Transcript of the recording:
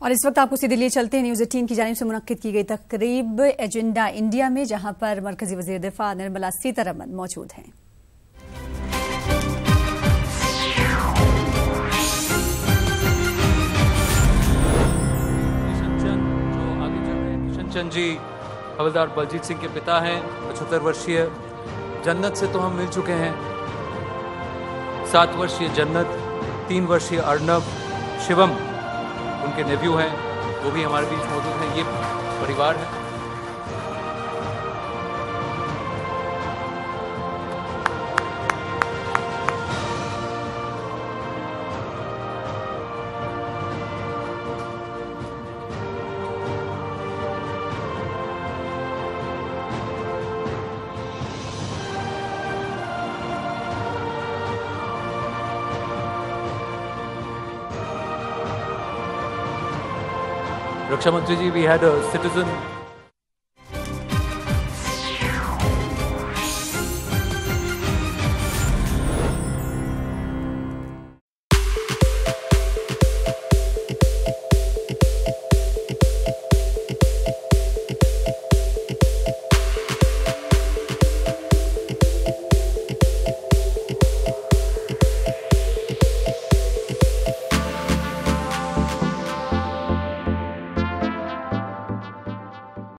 और इस वक्त आपको सीधे लिए चलते हैं न्यूज़ 18 की जानिब से मुनक्किद की गई तकरीब एजेंडा इंडिया में, जहां पर मरकजी वज़ीर दिफा निर्मला सीतारमण मौजूद हैं। किशन चंद जी हवलदार बलजीत सिंह के पिता हैं। 75 वर्षीय जन्नत से तो हम मिल चुके हैं। 7 वर्षीय जन्नत, 3 वर्षीय अर्नब, शिवम उनके नेव्यू हैं, वो भी हमारे बीच मौजूद हैं। ये परिवार है। Raksha Mantri ji, we had a citizen